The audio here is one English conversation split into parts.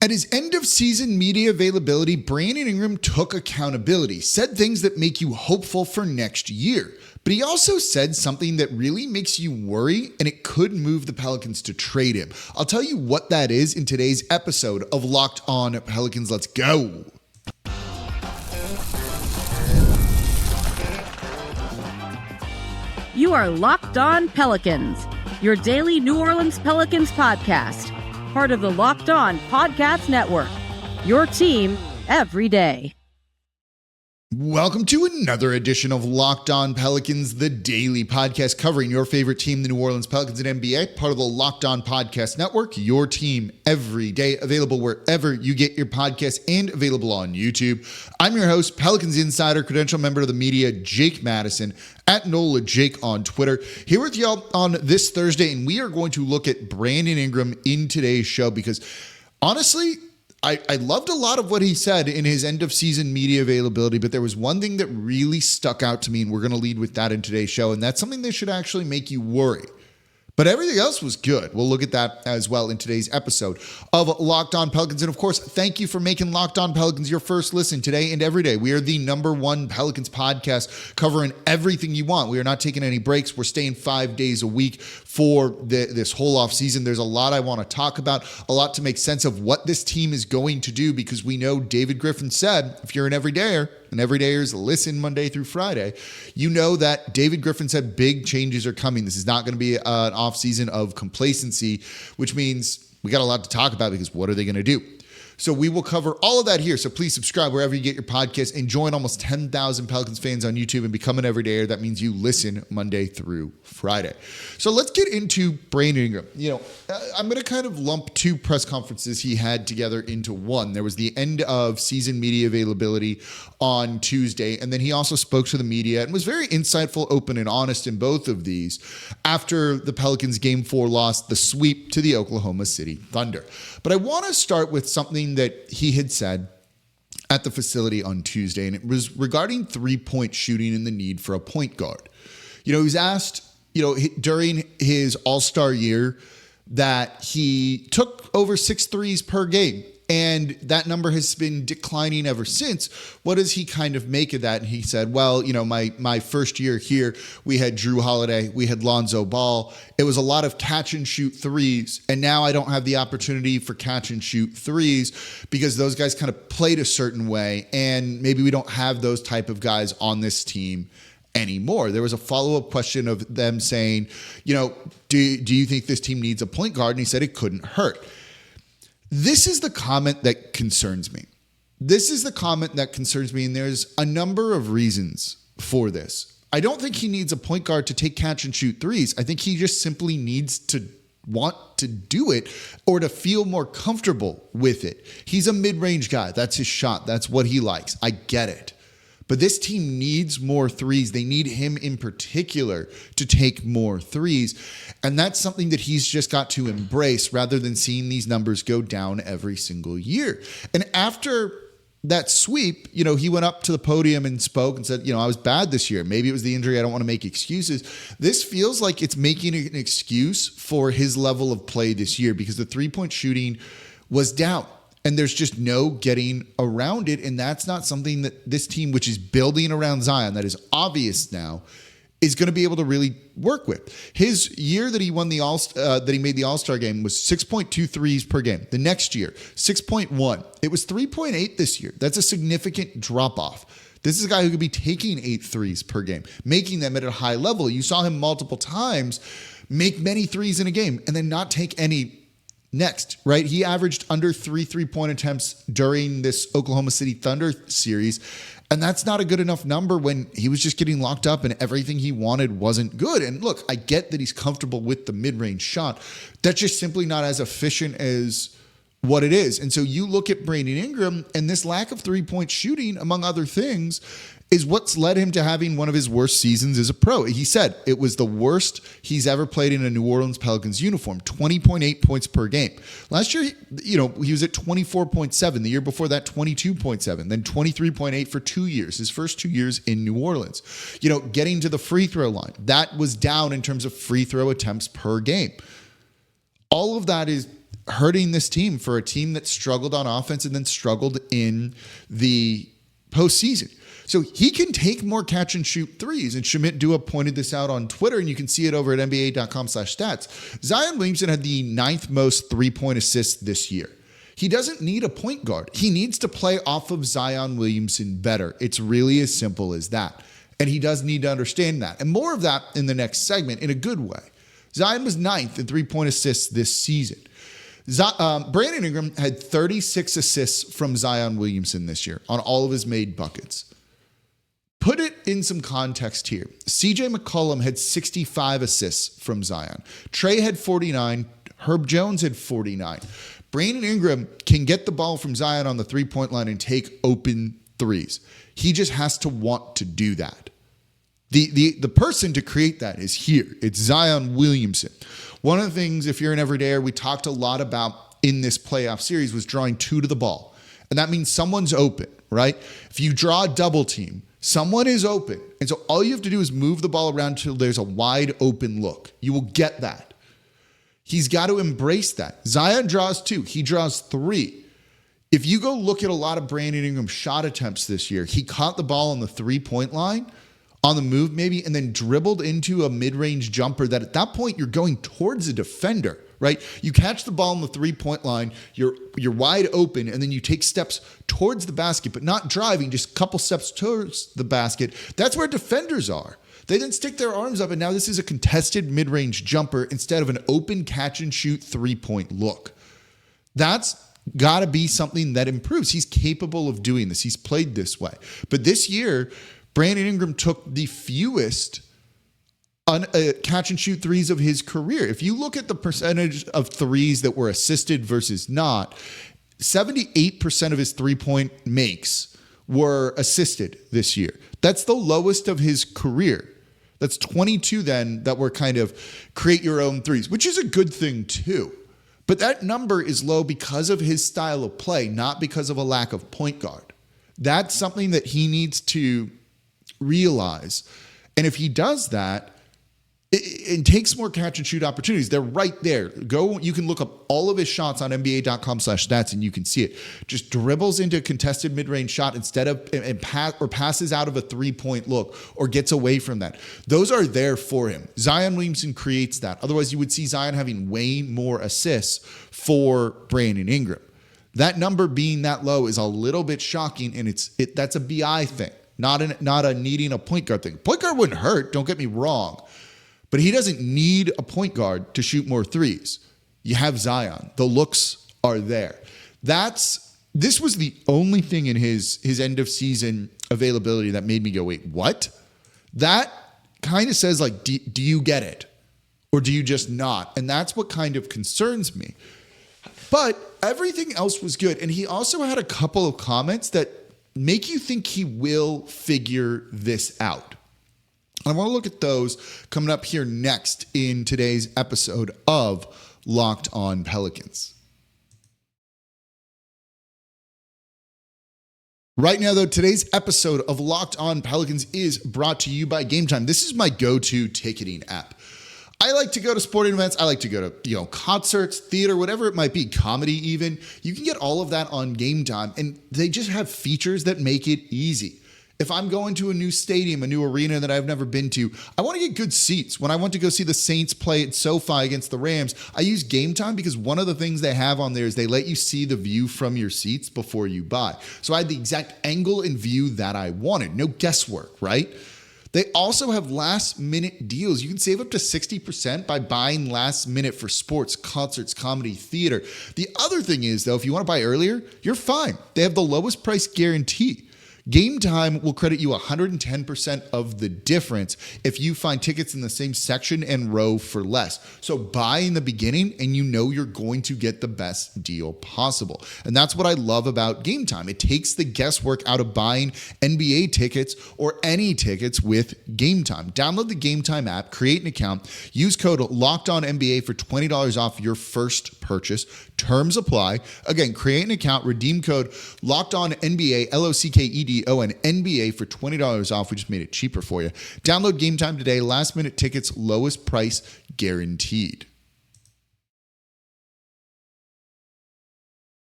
At his end-of-season media availability, Brandon Ingram took accountability, said things that make you hopeful for next year. But he also said something that really makes you worry, and it could move the Pelicans to trade him. I'll tell you what that is in today's episode of Locked On Pelicans. Let's go. You are Locked On Pelicans, your daily New Orleans Pelicans podcast. Part of the Locked On Podcast Network, your team every day. Welcome to another edition of Locked On Pelicans, the daily podcast covering your favorite team, the New Orleans Pelicans and NBA, part of the Locked On Podcast Network, your team every day, available wherever you get your podcasts and available on YouTube. I'm your host, Pelicans Insider, credential member of the media, Jake Madison, at NOLA Jake on Twitter, here with y'all on this Thursday, and we are going to look at Brandon Ingram in today's show because, honestly, I loved a lot of what he said in his end-of-season media availability, but there was one thing that really stuck out to me, and we're going to lead with that in today's show, and that's something that should actually make you worry. But everything else was good. We'll look at that as well in today's episode of Locked On Pelicans. And of course, thank you for making Locked On Pelicans your first listen today and every day. We are the #1 Pelicans podcast covering everything you want. We are not taking any breaks. We're staying 5 days a week for this whole off season. There's a lot I want to talk about, a lot to make sense of what this team is going to do, because we know David Griffin said, if you're an everydayer, and everydayers listen Monday through Friday, you know that David Griffin said big changes are coming. This is not going to be an off season of complacency, which means we got a lot to talk about because what are they going to do? So we will cover all of that here. So please subscribe wherever you get your podcast and join almost 10,000 Pelicans fans on YouTube and become an everydayer. That means you listen Monday through Friday. So let's get into Brandon Ingram. I'm going to kind of lump two press conferences he had together into one. There was the end of season media availability on Tuesday, and then he also spoke to the media and was very insightful, open, and honest in both of these after the Pelicans Game 4 lost the sweep to the Oklahoma City Thunder. But I want to start with something that he had said at the facility on Tuesday, and it was regarding three-point shooting and the need for a point guard. He was asked, during his All-Star year that he took over 6 threes per game, and that number has been declining ever since. What does he kind of make of that? And he said, well, my first year here, we had Drew Holiday, we had Lonzo Ball. It was a lot of catch and shoot threes. And now I don't have the opportunity for catch and shoot threes because those guys kind of played a certain way. And maybe we don't have those type of guys on this team anymore. There was a follow-up question of them saying, do you think this team needs a point guard? And he said it couldn't hurt. This is the comment that concerns me. And there's a number of reasons for this. I don't think he needs a point guard to take catch and shoot threes. I think he just simply needs to want to do it or to feel more comfortable with it. He's a mid-range guy. That's his shot. That's what he likes. I get it. But this team needs more threes. They need him in particular to take more threes. And that's something that he's just got to embrace rather than seeing these numbers go down every single year. And after that sweep, he went up to the podium and spoke and said, I was bad this year. Maybe it was the injury. I don't want to make excuses. This feels like it's making an excuse for his level of play this year because the three-point shooting was down. And there's just no getting around it. And that's not something that this team, which is building around Zion, that is obvious now, is going to be able to really work with. His year that he won that he made the All-Star game was 6.2 threes per game. The next year, 6.1. It was 3.8 this year. That's a significant drop-off. This is a guy who could be taking 8 threes per game, making them at a high level. You saw him multiple times make many threes in a game and then not take any next, right? He averaged under 3 3-point attempts during this Oklahoma City Thunder series. And that's not a good enough number when he was just getting locked up and everything he wanted wasn't good. And look, I get that he's comfortable with the mid-range shot. That's just simply not as efficient as what it is. And so you look at Brandon Ingram, and this lack of three-point shooting, among other things, is what's led him to having one of his worst seasons as a pro. He said it was the worst he's ever played in a New Orleans Pelicans uniform, 20.8 points per game. Last year, he was at 24.7. The year before that, 22.7, then 23.8 for 2 years, his first 2 years in New Orleans. Getting to the free throw line, that was down in terms of free throw attempts per game. All of that is hurting this team for a team that struggled on offense and then struggled in the postseason. So he can take more catch and shoot threes. And Shamit Dua pointed this out on Twitter, and you can see it over at nba.com/stats. Zion Williamson had the 9th most 3-point assists this year. He doesn't need a point guard. He needs to play off of Zion Williamson better. It's really as simple as that. And he does need to understand that. And more of that in the next segment in a good way. Zion was 9th in 3-point assists this season. Brandon Ingram had 36 assists from Zion Williamson this year on all of his made buckets. Put it in some context here. CJ McCollum had 65 assists from Zion. Trey had 49. Herb Jones had 49. Brandon Ingram can get the ball from Zion on the 3-point line and take open threes. He just has to want to do that. The person to create that is here. It's Zion Williamson. One of the things, if you're an everydayer, we talked a lot about in this playoff series was drawing 2 to the ball. And that means someone's open, right? If you draw a double team, someone is open. And so all you have to do is move the ball around until there's a wide open look. You will get that. He's got to embrace that. Zion draws 2. He draws 3. If you go look at a lot of Brandon Ingram shot attempts this year, he caught the ball on the 3-point line, on the move maybe, and then dribbled into a mid-range jumper that at that point you're going towards a defender, right? You catch the ball on the 3-point line, you're wide open, and then you take steps towards the basket, but not driving, just a couple steps towards the basket. That's where defenders are. They then stick their arms up, and now this is a contested mid-range jumper instead of an open catch-and-shoot 3-point look. That's got to be something that improves. He's capable of doing this. He's played this way. But this year, Brandon Ingram took the fewest catch-and-shoot threes of his career. If you look at the percentage of threes that were assisted versus not, 78% of his 3-point makes were assisted this year. That's the lowest of his career. That's 22 then that were kind of create your own threes, which is a good thing too. But that number is low because of his style of play, not because of a lack of point guard. That's something that he needs to realize. And if he does that, it takes more catch and shoot opportunities. They're right there. You can look up all of his shots on nba.com/stats and you can see it. Just dribbles into a contested mid-range shot instead of or passes out of a 3-point look or gets away from that. Those are there for him. Zion Williamson creates that. Otherwise, you would see Zion having way more assists for Brandon Ingram. That number being that low is a little bit shocking, and that's a BI thing, not a needing a point guard thing. Point guard wouldn't hurt, don't get me wrong. But he doesn't need a point guard to shoot more threes. You have Zion. The looks are there. This was the only thing in his end of season availability that made me go, wait, what? That kind of says like, do you get it? Or do you just not? And that's what kind of concerns me. But everything else was good. And he also had a couple of comments that make you think he will figure this out. I want to look at those coming up here next in today's episode of Locked On Pelicans. Right now, though, today's episode of Locked On Pelicans is brought to you by Game Time. This is my go-to ticketing app. I like to go to sporting events. I like to go to, concerts, theater, whatever it might be, comedy even. You can get all of that on Game Time, and they just have features that make it easy. If I'm going to a new stadium, a new arena that I've never been to, I want to get good seats. When I want to go see the Saints play at SoFi against the Rams, I use Game Time because one of the things they have on there is they let you see the view from your seats before you buy. So I had the exact angle and view that I wanted. No guesswork, right? They also have last-minute deals. You can save up to 60% by buying last minute for sports, concerts, comedy, theater. The other thing is, though, if you want to buy earlier, you're fine. They have the lowest price guarantee. Game Time will credit you 110% of the difference if you find tickets in the same section and row for less. So buy in the beginning and you know you're going to get the best deal possible. And that's what I love about Game Time. It takes the guesswork out of buying NBA tickets or any tickets with Game Time. Download the Game Time app, create an account, use code LOCKEDONNBA for $20 off your first purchase. Terms apply. Again, create an account, redeem code LOCKEDONNBA, LOCKEDON NBA for $20 off. We just made it cheaper for you. Download Game Time today. Last minute tickets, lowest price guaranteed.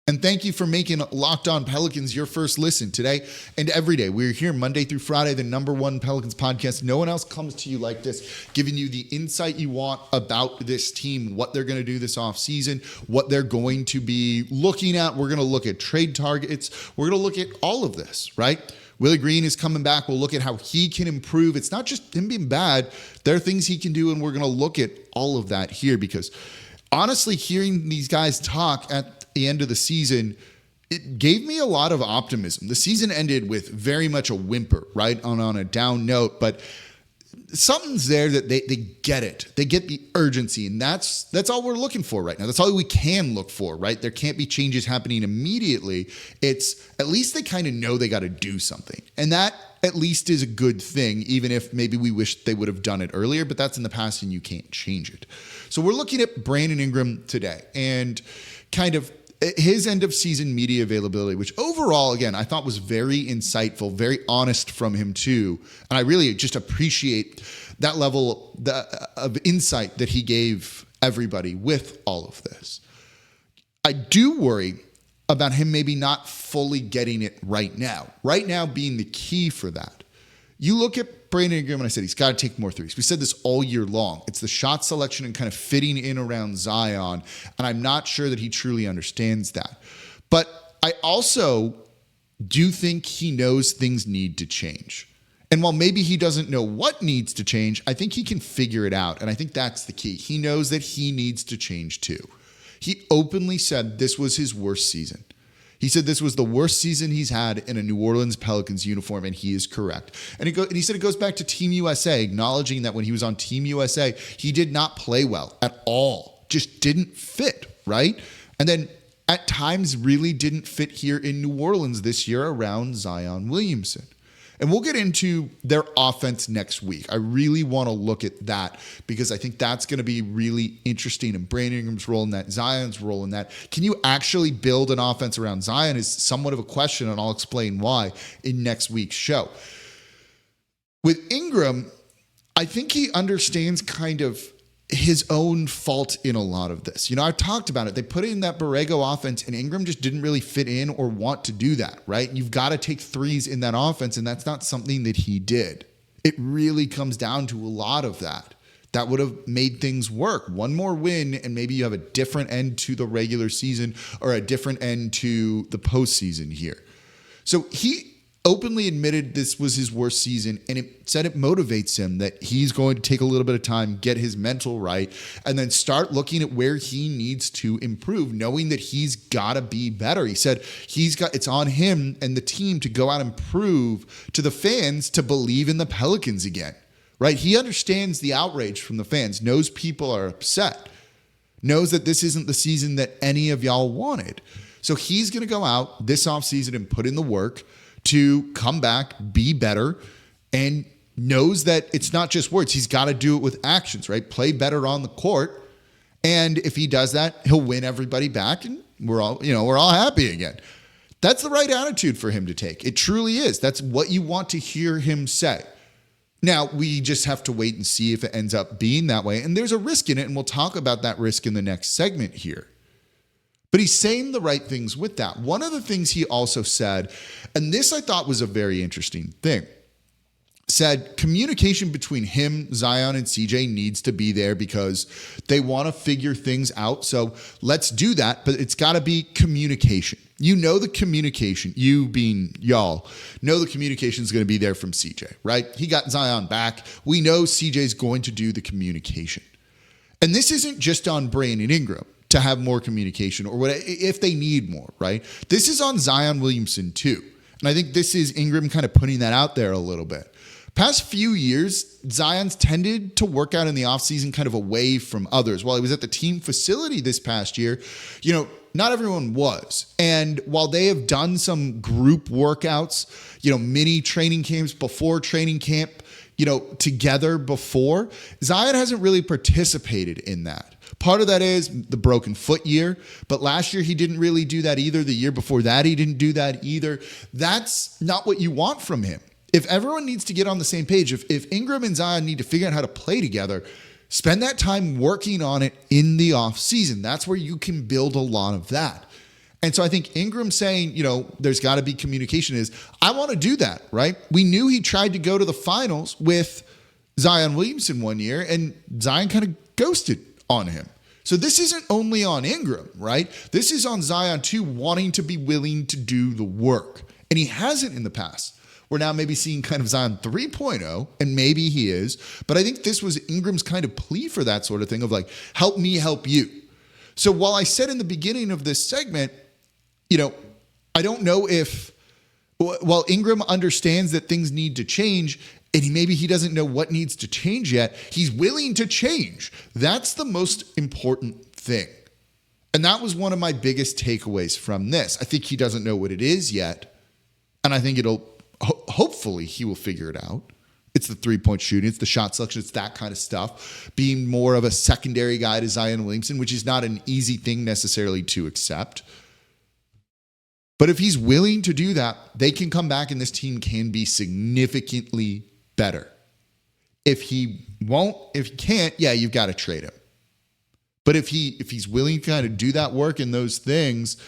And thank you for making Locked On Pelicans your first listen today and every day. We're here Monday through Friday, the #1 Pelicans podcast. No one else comes to you like this, giving you the insight you want about this team, what they're going to do this offseason, what they're going to be looking at. We're going to look at trade targets. We're going to look at all of this, right? Willie Green is coming back. We'll look at how he can improve. It's not just him being bad. There are things he can do, and we're going to look at all of that here because honestly, hearing these guys talk at the end of the season, it gave me a lot of optimism. The season ended with very much a whimper, right? On a down note, but something's there that they get it. They get the urgency, and that's all we're looking for right now. That's all we can look for, right? There can't be changes happening immediately. It's at least they kind of know they got to do something. And that at least is a good thing, even if maybe we wish they would have done it earlier, but that's in the past and you can't change it. So we're looking at Brandon Ingram today and kind of his end of season media availability, which overall, again, I thought was very insightful, very honest from him too. And I really just appreciate that level of insight that he gave everybody with all of this. I do worry about him maybe not fully getting it right now being the key for that. You look at Brandon Ingram, and I said he's got to take more threes. We said this all year long. It's the shot selection and kind of fitting in around Zion, and I'm not sure that he truly understands that. But I also do think he knows things need to change. And while maybe he doesn't know what needs to change, I think he can figure it out, and I think that's the key. He knows that he needs to change too. He openly said this was his worst season. He said this was the worst season he's had in a New Orleans Pelicans uniform, and he is correct. And he said it goes back to Team USA, acknowledging that when he was on Team USA, he did not play well at all, just didn't fit, right? And then at times really didn't fit here in New Orleans this year around Zion Williamson. And we'll get into their offense next week. I really want to look at that because I think that's going to be really interesting. And Brandon Ingram's role in that, Zion's role in that. Can you actually build an offense around Zion is somewhat of a question, and I'll explain why in next week's show. With Ingram, I think he understands kind of his own fault in a lot of this. You know, I've talked about it. They put in that Borrego offense and Ingram just didn't really fit in or want to do that, right? You've got to take threes in that offense, and that's not something that he did. It really comes down to a lot of that. That would have made things work. One more win, and maybe you have a different end to the regular season or a different end to the postseason here. So he openly admitted this was his worst season, and it said it motivates him that he's going to take a little bit of time, get his mental right, and then start looking at where he needs to improve, knowing that he's got to be better. He said it's on him and the team to go out and prove to the fans to believe in the Pelicans again, right? He understands the outrage from the fans, knows people are upset, knows that this isn't the season that any of y'all wanted. So he's going to go out this offseason and put in the work to come back, be better, and knows that it's not just words. He's got to do it with actions, right? Play better on the court. And if he does that, he'll win everybody back and we're all happy again. That's the right attitude for him to take. It truly is. That's what you want to hear him say. Now, we just have to wait and see if it ends up being that way. And there's a risk in it, and we'll talk about that risk in the next segment here. But he's saying the right things with that. One of the things he also said, and this I thought was a very interesting thing, said communication between him, Zion, and CJ needs to be there because they want to figure things out. So let's do that, but it's got to be communication. You know the communication, you being y'all, know the communication is going to be there from CJ, right? He got Zion back. We know CJ's going to do the communication. And this isn't just on Brandon Ingram to have more communication or what if they need more, right? This is on Zion Williamson too. And I think this is Ingram kind of putting that out there a little bit. Past few years, Zion's tended to work out in the offseason kind of away from others. While he was at the team facility this past year, not everyone was. And while they have done some group workouts, mini training camps before training camp, together before, Zion hasn't really participated in that. Part of that is the broken foot year, but last year he didn't really do that either. The year before that, he didn't do that either. That's not what you want from him. If everyone needs to get on the same page, if Ingram and Zion need to figure out how to play together, spend that time working on it in the off season. That's where you can build a lot of that. And so I think Ingram saying, there's got to be communication is, I want to do that, right? We knew he tried to go to the finals with Zion Williamson one year, and Zion kind of ghosted on him. So this isn't only on Ingram, right? This is on Zion too, wanting to be willing to do the work. And he hasn't in the past. We're now maybe seeing kind of Zion 3.0, and maybe he is. But I think this was Ingram's kind of plea for that sort of thing of like, help me help you. So while I said in the beginning of this segment, I don't know if, while Ingram understands that things need to change, and maybe he doesn't know what needs to change yet, he's willing to change. That's the most important thing. And that was one of my biggest takeaways from this. I think he doesn't know what it is yet. And I think hopefully he will figure it out. It's the 3-point shooting. It's the shot selection. It's that kind of stuff. Being more of a secondary guy to Zion Williamson, which is not an easy thing necessarily to accept. But if he's willing to do that, they can come back and this team can be significantly better. If he can't, you've got to trade him. But if he's willing to kind of do that work and those things,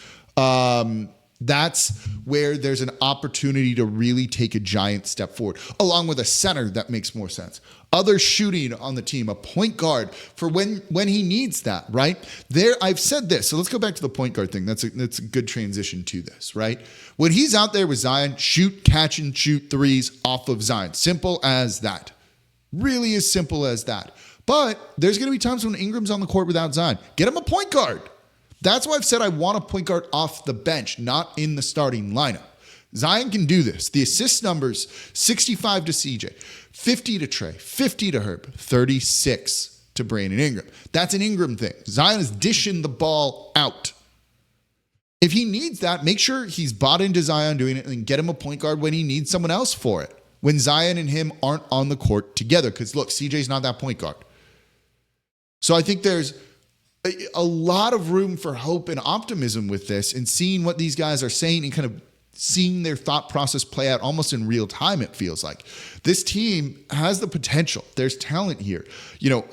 that's where there's an opportunity to really take a giant step forward, along with a center that makes more sense. Other shooting on the team, a point guard for when he needs that, right? I've said this, so let's go back to the point guard thing. That's a good transition to this, right? When he's out there with Zion, catch and shoot threes off of Zion. Simple as that. Really as simple as that. But there's going to be times when Ingram's on the court without Zion. Get him a point guard. That's why I've said I want a point guard off the bench, not in the starting lineup. Zion can do this. The assist numbers, 65 to CJ, 50 to Trey, 50 to Herb, 36 to Brandon Ingram. That's an Ingram thing. Zion is dishing the ball out. If he needs that, make sure he's bought into Zion doing it and get him a point guard when he needs someone else for it. When Zion and him aren't on the court together. Because look, CJ's not that point guard. So I think there's a lot of room for hope and optimism with this, and seeing what these guys are saying and kind of seeing their thought process play out almost in real time. It feels like this team has the potential. There's talent here.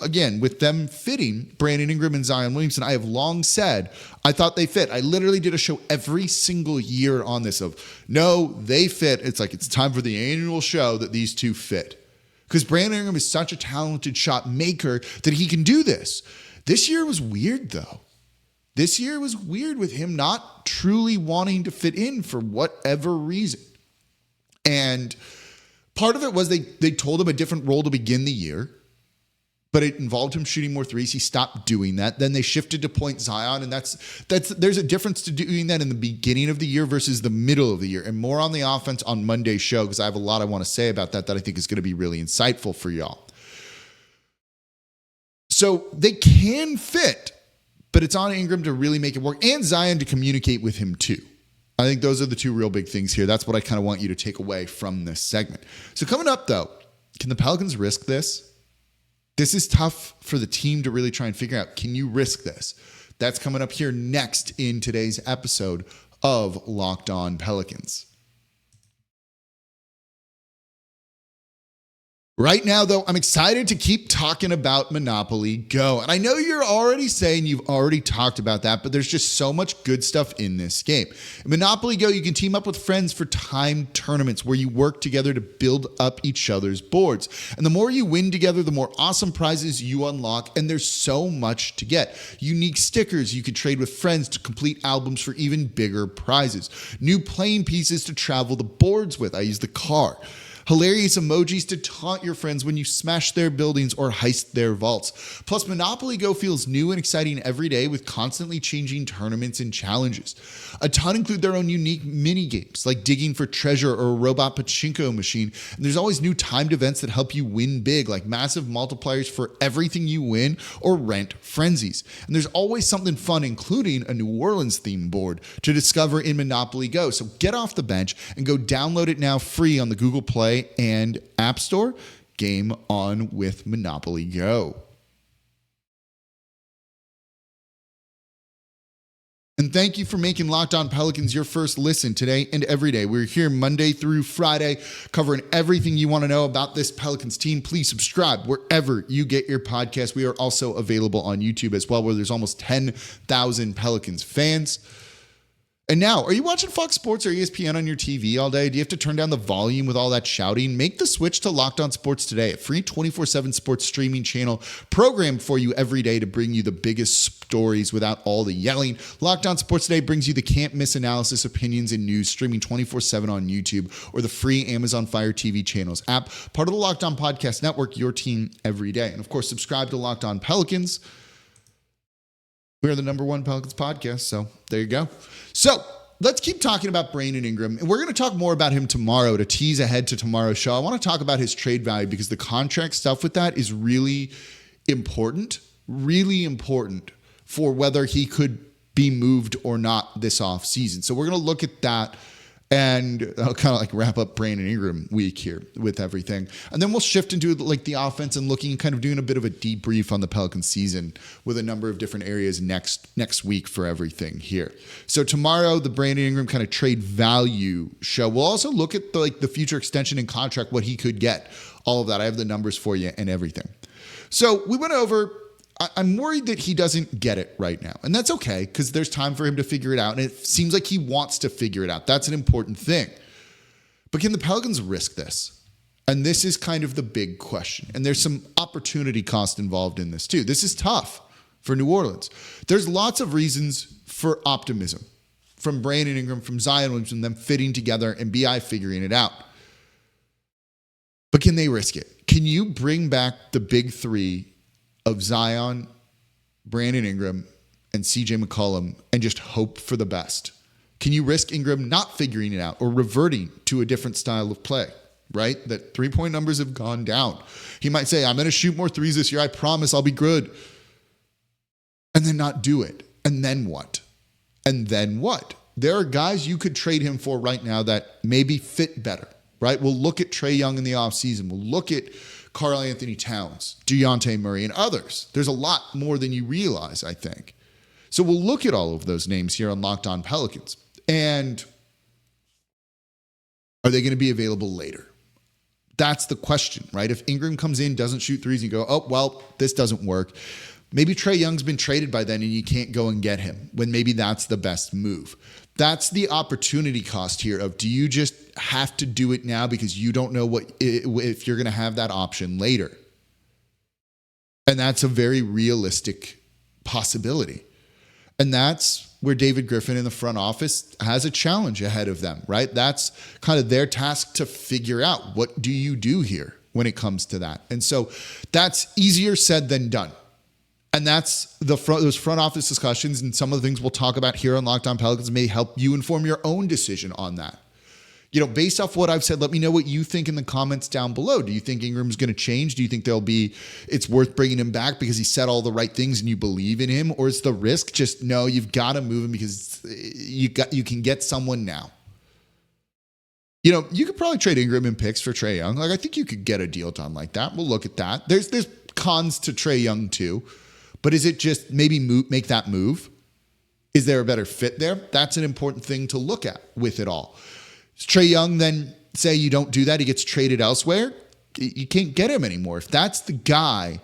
Again, with them fitting Brandon Ingram and Zion Williamson, I have long said I thought they fit. I literally did a show every single year on this of, no, they fit. It's like it's time for the annual show that these two fit. Because Brandon Ingram is such a talented shot maker that he can do this. This year was weird, though. This year was weird with him not truly wanting to fit in for whatever reason. And part of it was they told him a different role to begin the year, but it involved him shooting more threes. He stopped doing that. Then they shifted to point Zion, and there's a difference to doing that in the beginning of the year versus the middle of the year. And more on the offense on Monday's show, because I have a lot I want to say about that I think is going to be really insightful for y'all. So they can fit, but it's on Ingram to really make it work, and Zion to communicate with him too. I think those are the two real big things here. That's what I kind of want you to take away from this segment. So coming up, though, can the Pelicans risk this? This is tough for the team to really try and figure out. Can you risk this? That's coming up here next in today's episode of Locked On Pelicans. Right now, though, I'm excited to keep talking about Monopoly Go. And I know you're already saying you've already talked about that, but there's just so much good stuff in this game. In Monopoly Go, you can team up with friends for timed tournaments where you work together to build up each other's boards. And the more you win together, the more awesome prizes you unlock. And there's so much to get. Unique stickers you could trade with friends to complete albums for even bigger prizes. New playing pieces to travel the boards with. I use the car. Hilarious emojis to taunt your friends when you smash their buildings or heist their vaults. Plus, Monopoly Go feels new and exciting every day with constantly changing tournaments and challenges. A ton include their own unique mini games, like digging for treasure or a robot pachinko machine. And there's always new timed events that help you win big, like massive multipliers for everything you win or rent frenzies. And there's always something fun, including a New Orleans themed board to discover in Monopoly Go. So get off the bench and go download it now free on the Google Play and App Store. Game on with Monopoly Go. And thank you for making Locked On Pelicans your first listen today and every day. We're here Monday through Friday covering everything you want to know about this Pelicans team. Please subscribe wherever you get your podcast. We are also available on YouTube as well, where there's almost 10,000 Pelicans fans. And now, are you watching Fox Sports or ESPN on your TV all day? Do you have to turn down the volume with all that shouting? Make the switch to Locked On Sports today, a free 24/7 sports streaming channel programmed for you every day to bring you the biggest stories without all the yelling. Locked On Sports Today brings you the can't-miss analysis, opinions, and news streaming 24/7 on YouTube or the free Amazon Fire TV channels app, part of the Locked On Podcast Network, your team every day. And of course, subscribe to Locked On Pelicans. We are the #1 Pelicans podcast, so there you go. So let's keep talking about Brandon Ingram. And we're going to talk more about him tomorrow to tease ahead to tomorrow's show. I want to talk about his trade value because the contract stuff with that is really important for whether he could be moved or not this offseason. So we're going to look at that and I'll kind of like wrap up Brandon Ingram week here with everything. And then we'll shift into like the offense and looking, kind of doing a bit of a debrief on the Pelicans season with a number of different areas next week for everything here. So tomorrow, the Brandon Ingram kind of trade value show. We'll also look at the future extension and contract, what he could get, all of that. I have the numbers for you and everything. So we went over, I'm worried that he doesn't get it right now. And that's okay, because there's time for him to figure it out. And it seems like he wants to figure it out. That's an important thing. But can the Pelicans risk this? And this is kind of the big question. And there's some opportunity cost involved in this too. This is tough for New Orleans. There's lots of reasons for optimism from Brandon Ingram, from Zion Williamson, them fitting together and BI figuring it out. But can they risk it? Can you bring back the big three of Zion, Brandon Ingram, and CJ McCollum and just hope for the best? Can you risk Ingram not figuring it out or reverting to a different style of play, right? That three-point numbers have gone down. He might say, I'm going to shoot more threes this year. I promise I'll be good. And then not do it. And then what? And then what? There are guys you could trade him for right now that maybe fit better, right? We'll look at Trae Young in the offseason. We'll look at Karl Anthony Towns, Dejounte Murray, and others. There's a lot more than you realize, I think. So we'll look at all of those names here on Locked On Pelicans. And are they going to be available later? That's the question, right? If Ingram comes in, doesn't shoot threes, and you go, oh, well, this doesn't work. Maybe Trae Young's been traded by then and you can't go and get him when maybe that's the best move. That's the opportunity cost here of, do you just have to do it now because you don't know if you're going to have that option later? And that's a very realistic possibility. And that's where David Griffin in the front office has a challenge ahead of them, right? That's kind of their task to figure out, what do you do here when it comes to that? And so that's easier said than done. And that's those front office discussions, and some of the things we'll talk about here on Locked On Pelicans may help you inform your own decision on that. You know, based off what I've said, let me know what you think in the comments down below. Do you think Ingram's going to change? Do you think it's worth bringing him back because he said all the right things and you believe in him? Or is the risk just, no, you've got to move him because you can get someone now? You know, you could probably trade Ingram and picks for Trae Young. Like, I think you could get a deal done like that. We'll look at that. There's cons to Trae Young too. But is it just maybe make that move? Is there a better fit there? That's an important thing to look at with it all. Is Trae Young then, say you don't do that, he gets traded elsewhere? You can't get him anymore. If that's the guy,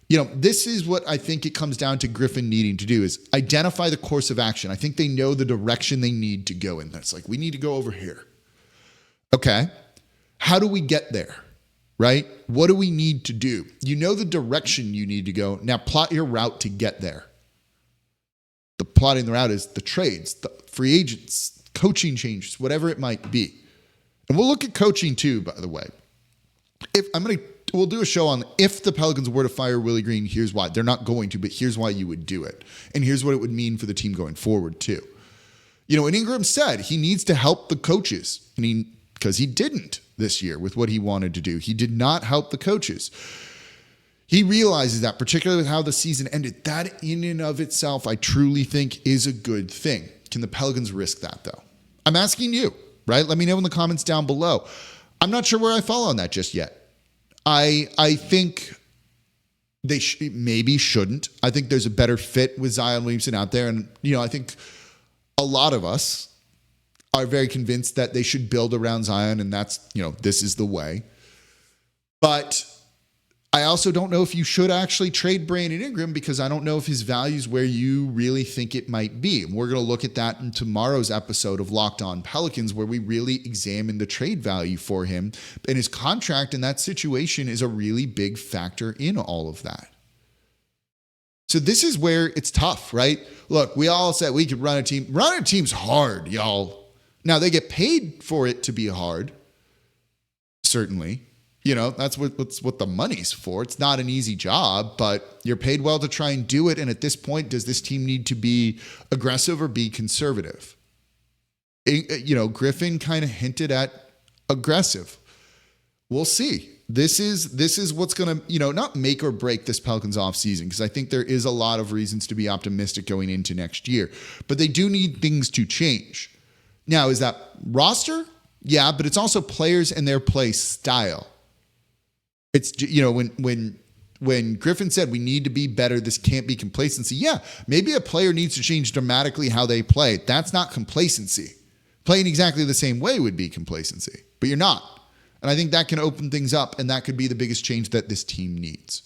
you know, this is what I think it comes down to Griffin needing to do, is identify the course of action. I think they know the direction they need to go in. That's like, we need to go over here. Okay. How do we get there? Right? What do we need to do? You know the direction you need to go. Now plot your route to get there. The plotting the route is the trades, the free agents, coaching changes, whatever it might be. And we'll look at coaching too, by the way. We'll do a show on if the Pelicans were to fire Willie Green, here's why. They're not going to, but here's why you would do it. And here's what it would mean for the team going forward too. You know, and Ingram said he needs to help the coaches, because he didn't this year with what he wanted to do. He did not help the coaches. He realizes that, particularly with how the season ended. That in and of itself, I truly think is a good thing. Can the Pelicans risk that though? I'm asking you, right? Let me know in the comments down below. I'm not sure where I fall on that just yet. I think they maybe shouldn't. I think there's a better fit with Zion Williamson out there. And, you know, I think a lot of us are very convinced that they should build around Zion, and that's, you know, this is the way. But I also don't know if you should actually trade Brandon Ingram because I don't know if his value is where you really think it might be. And we're going to look at that in tomorrow's episode of Locked On Pelicans, where we really examine the trade value for him. And his contract in that situation is a really big factor in all of that. So this is where it's tough, right? Look, we all said we could run a team. Running a team's hard, y'all. Now, they get paid for it to be hard, certainly. You know, that's what the money's for. It's not an easy job, but you're paid well to try and do it. And at this point, does this team need to be aggressive or be conservative? Griffin kind of hinted at aggressive. We'll see. This is what's going to, not make or break this Pelicans offseason, because I think there is a lot of reasons to be optimistic going into next year. But they do need things to change. Now, is that roster? Yeah, but it's also players and their play style. It's, when Griffin said we need to be better, this can't be complacency. Yeah, maybe a player needs to change dramatically how they play. That's not complacency. Playing exactly the same way would be complacency, but you're not. And I think that can open things up, and that could be the biggest change that this team needs.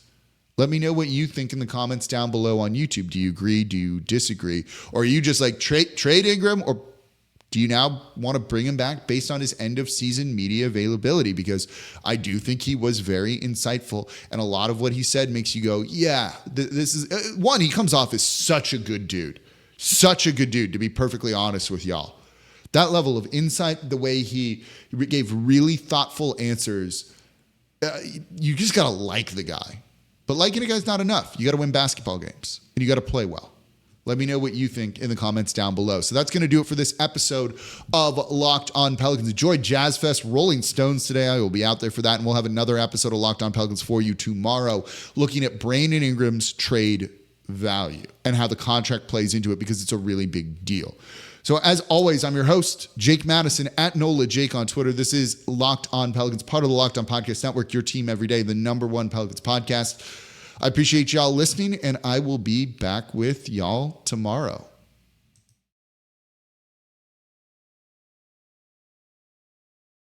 Let me know what you think in the comments down below on YouTube. Do you agree? Do you disagree? Or are you just like trade Ingram, or do you now want to bring him back based on his end of season media availability? Because I do think he was very insightful, and a lot of what he said makes you go, yeah, this is one. He comes off as such a good dude, to be perfectly honest with y'all. That level of insight, the way he gave really thoughtful answers, you just got to like the guy. But liking a guy's not enough. You got to win basketball games, and you got to play well. Let me know what you think in the comments down below. So that's going to do it for this episode of Locked On Pelicans. Enjoy Jazz Fest Rolling Stones today. I will be out there for that, and we'll have another episode of Locked On Pelicans for you tomorrow, looking at Brandon Ingram's trade value and how the contract plays into it, because it's a really big deal. So as always, I'm your host, Jake Madison, at NOLA Jake on Twitter. This is Locked On Pelicans, part of the Locked On Podcast Network, your team every day, the #1 Pelicans podcast. I appreciate y'all listening, and I will be back with y'all tomorrow.